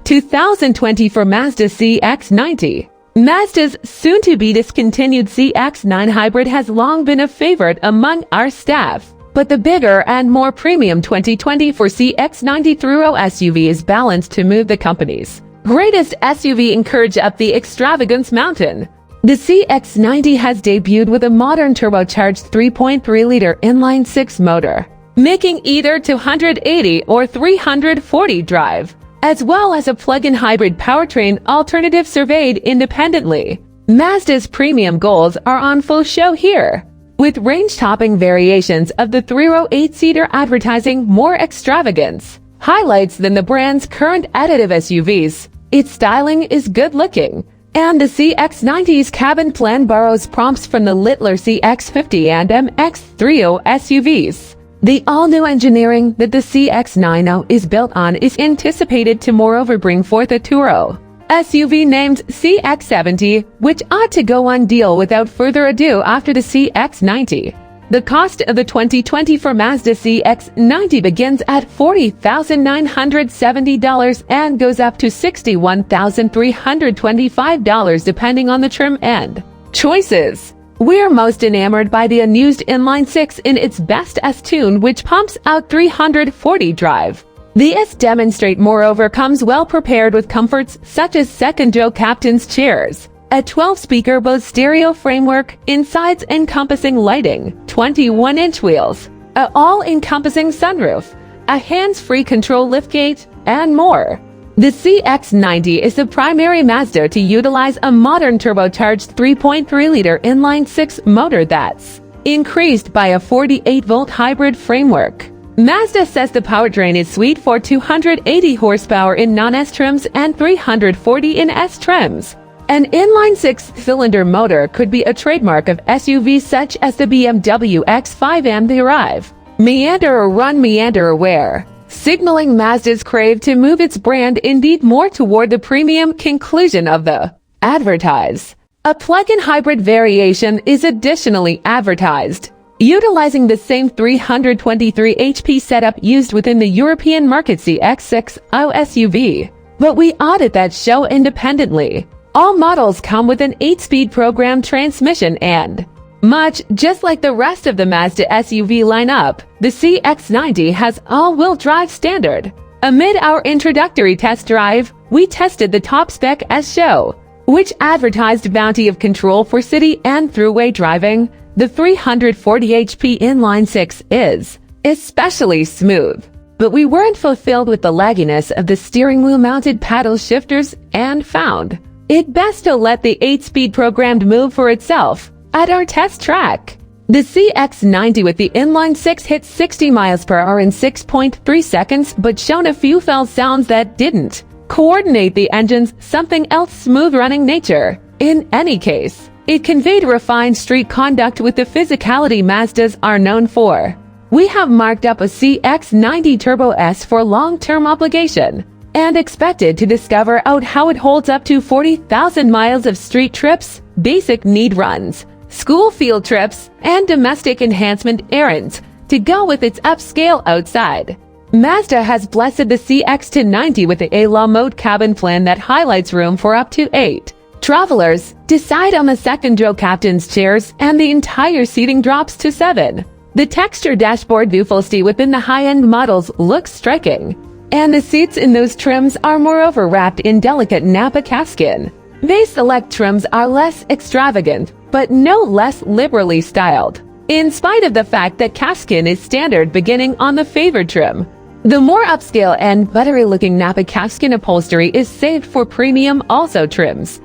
2020 for Mazda CX-90. Mazda's soon-to-be discontinued CX-9 hybrid has long been a favorite among our staff, but the bigger and more premium 2024 CX-90 through-row SUV is balanced to move the company's greatest SUV encourage up the extravagance mountain. The CX-90 has debuted with a modern turbocharged 3.3-liter inline-six motor, making either 280 or 340 drive, as well as a plug-in hybrid powertrain alternative surveyed independently. Mazda's premium goals are on full show here, with range-topping variations of the three-row 8-seater advertising more extravagance highlights than the brand's current additive SUVs. Its styling is good-looking, and the CX-90's cabin plan borrows prompts from the Littler CX-50 and MX-3 SUVs. The all-new engineering that the CX-90 is built on is anticipated to moreover bring forth a two-row SUV named CX-70, which ought to go on deal without further ado after the CX-90. The cost of the 2024 Mazda CX-90 begins at $40,970 and goes up to $61,325 depending on the trim and choices. We're most enamored by the unused inline-six in its best S-tune, which pumps out 340 drive. The S demonstrate moreover comes well prepared with comforts such as second-row captain's chairs, a 12-speaker Bose stereo framework, insides encompassing lighting, 21-inch wheels, an all-encompassing sunroof, a hands-free control liftgate, and more. The CX-90 is the primary Mazda to utilize a modern turbocharged 3.3-liter inline-six motor that's increased by a 48-volt hybrid framework. Mazda says the powertrain is sweet for 280 horsepower in non-S trims and 340 in S trims. An inline six-cylinder motor could be a trademark of SUVs such as the BMW X5 and the Arrive. Meander or run, meander or wear, signaling Mazda's crave to move its brand indeed more toward the premium conclusion of the advertise. A plug-in hybrid variation is additionally advertised, utilizing the same 323 HP setup used within the European market CX-60 SUV. But we audit that show independently. All models come with an 8-speed programmed transmission and, much just like the rest of the Mazda SUV lineup, the CX-90 has all-wheel drive standard. Amid our introductory test drive, we tested the top-spec S show, which advertised bounty of control for city and throughway driving. The 340 HP inline-six is especially smooth, but we weren't fulfilled with the lagginess of the steering wheel-mounted paddle shifters and found it best to let the 8-speed programmed move for itself at our test track. The CX-90 with the inline-six hit 60 miles per hour in 6.3 seconds, but shown a few foul sounds that didn't coordinate the engine's something else smooth-running nature. In any case, it conveyed refined street conduct with the physicality Mazdas are known for. We have marked up a CX-90 Turbo S for long-term obligation and expected to discover out how it holds up to 40,000 miles of street trips, basic need runs, school field trips, and domestic enhancement errands to go with its upscale outside. Mazda has blessed the CX-90 with the A-La mode cabin plan that highlights room for up to 8 travelers. Decide on the second-row captain's chairs and the entire seating drops to 7. The texture dashboard diversity within the high-end models looks striking, and the seats in those trims are moreover wrapped in delicate Napa calfskin. These select trims are less extravagant, but no less liberally styled, in spite of the fact that calfskin is standard beginning on the favored trim. The more upscale and buttery-looking Napa calfskin upholstery is saved for premium also trims.